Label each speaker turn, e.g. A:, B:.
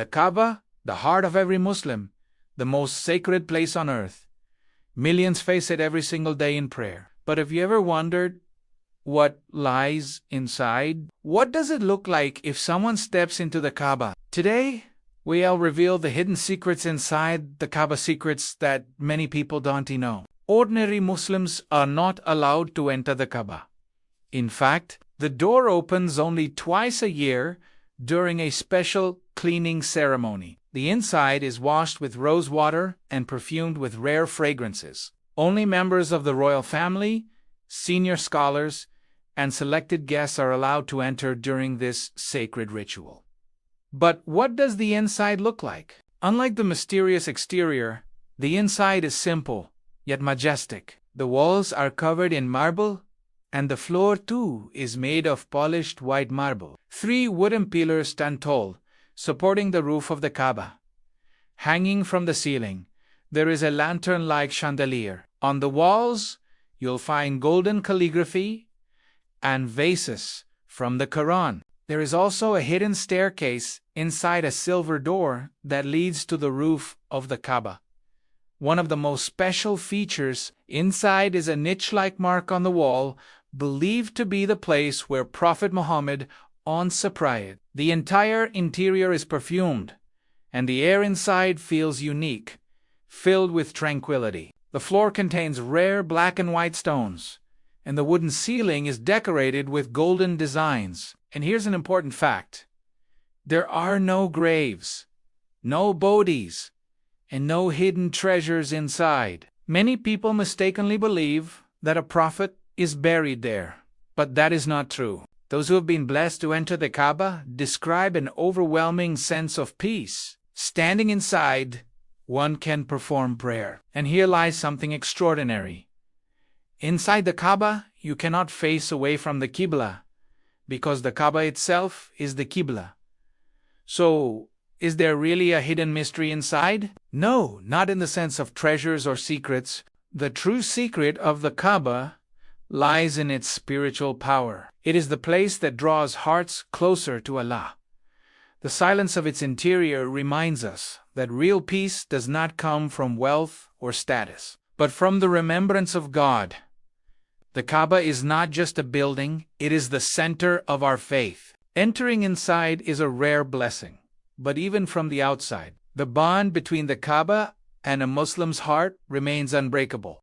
A: The Kaaba, the heart of every Muslim, the most sacred place on earth. Millions face it every single day in prayer. But have you ever wondered what lies inside? What does it look like if someone steps into the Kaaba? Today, we'll reveal the hidden secrets inside the Kaaba, secrets that many people don't know. Ordinary Muslims are not allowed to enter the Kaaba. In fact, the door opens only twice a year during a special cleaning ceremony. The inside is washed with rose water and perfumed with rare fragrances. Only members of the royal family, senior scholars, and selected guests are allowed to enter during this sacred ritual. But what does the inside look like? Unlike the mysterious exterior, the inside is simple, yet majestic. The walls are covered in marble, and the floor too is made of polished white marble. 3 wooden pillars stand tall, supporting the roof of the Kaaba. Hanging from the ceiling, there is a lantern-like chandelier. On the walls, you'll find golden calligraphy and vases from the Quran. There is also a hidden staircase inside a silver door that leads to the roof of the Kaaba. One of the most special features inside is a niche-like mark on the wall, believed to be the place where Prophet Muhammad once prayed. The entire interior is perfumed, and the air inside feels unique, filled with tranquility. The floor contains rare black and white stones, and the wooden ceiling is decorated with golden designs. And here's an important fact: there are no graves, no bodies, and no hidden treasures inside. Many people mistakenly believe that a prophet is buried there, but that is not true. Those who have been blessed to enter the Kaaba describe an overwhelming sense of peace. Standing inside, one can perform prayer. And here lies something extraordinary. Inside the Kaaba, you cannot face away from the Qibla, because the Kaaba itself is the Qibla. So, is there really a hidden mystery inside? No, not in the sense of treasures or secrets. The true secret of the Kaaba lies in its spiritual power. It is the place that draws hearts closer to Allah. The silence of its interior reminds us that real peace does not come from wealth or status, but from the remembrance of God. The Kaaba is not just a building, it is the center of our faith. Entering inside is a rare blessing, but even from the outside, the bond between the Kaaba and a Muslim's heart remains unbreakable.